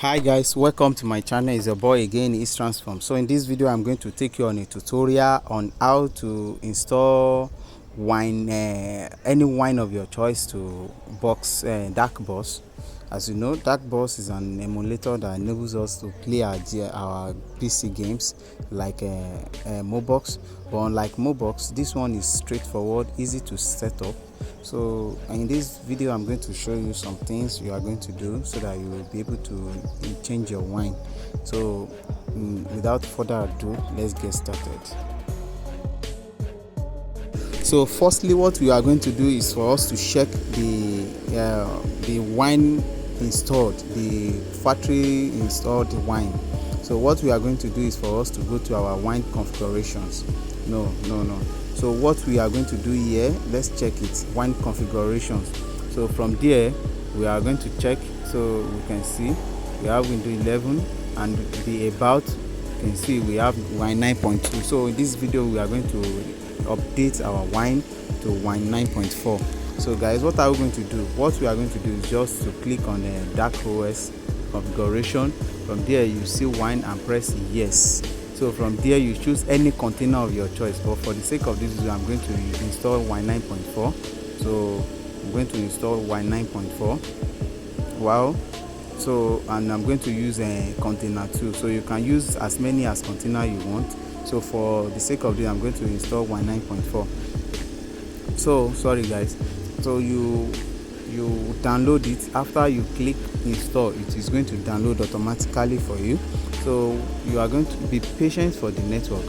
Hi guys, welcome to my channel. It's your boy again, East Transform. So in this video I'm going to take you on a tutorial on how to install wine, any wine of your choice to box darkOS. As you know, darkOS is an emulator that enables us to play our PC games like mobox. But unlike mobox, this one is straightforward, easy to set up. So in this video I'm going to show you some things you are going to do so that you will be able to change your wine. So without further ado, let's get started. So firstly, what we are going to do is for us to check the wine installed, the factory installed wine. So what we are going to do is for us to go to our wine configurations. No. So what we are going to do here, let's check it, wine configurations. So from there we are going to check, so we can see we have window 11 and the about, you can see we have wine 9.2. so in this video we are going to update our wine to wine 9.4. so guys, what are we going to do? What we are going to do is just to click on the darkOS configuration. From there you see wine and press yes. So from there you choose any container of your choice, but for the sake of this video I'm going to install wine 9.4. so I'm going to install wine 9.4. wow. So and I'm going to use a container too, so you can use as many as container you want. So for the sake of this I'm going to install wine 9.4. so sorry guys, so you download it. After you click install, it is going to download automatically for you. So you are going to be patient for the network.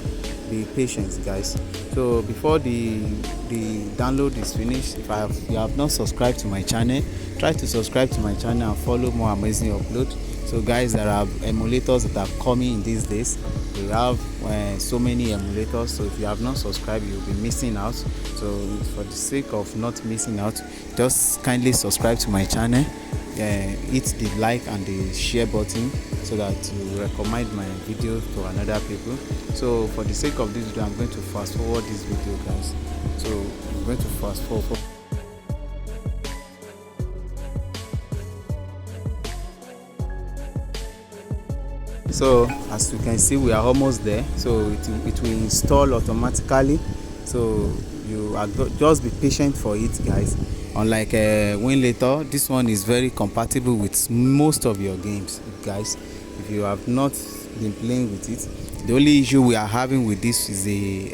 Be patient guys. So before the download is finished, if you have not subscribed to my channel, try to subscribe to my channel and follow more amazing upload. So guys, there are emulators that are coming in these days. We have so many emulators, so if you have not subscribed you'll be missing out. So for the sake of not missing out, just kindly subscribe to my channel, hit the like and the share button so that you recommend my videos to another people. So for the sake of this video I'm going to fast forward this video guys. So I'm going to fast forward. So as you can see, we are almost there. So it will install automatically. So you are just be patient for it guys. Unlike Winlator, this one is very compatible with most of your games guys. If you have not been playing with it, the only issue we are having with this is the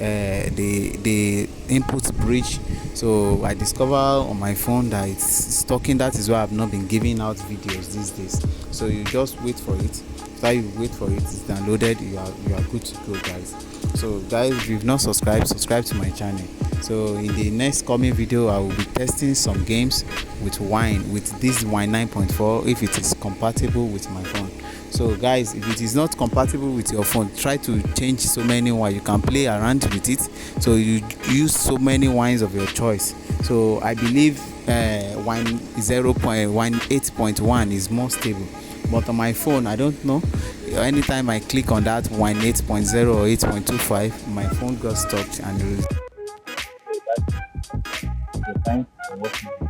input bridge. So I discovered on my phone that it's talking. That is why I've not been giving out videos these days. So you just wait for it. After you wait for it, it's downloaded, you are good to go guys. So guys, if you've not subscribed, subscribe to my channel. So in the next coming video I will be testing some games with wine, with this wine 9.4, if it is compatible with my phone. So guys, if it is not compatible with your phone, try to change so many wines. You can play around with it, so you use so many wines of your choice. So I believe wine 8.1 is more stable, but on my phone I don't know. Anytime I click on that wine 8.0 or 8.25, my phone got stopped and thanks for watching.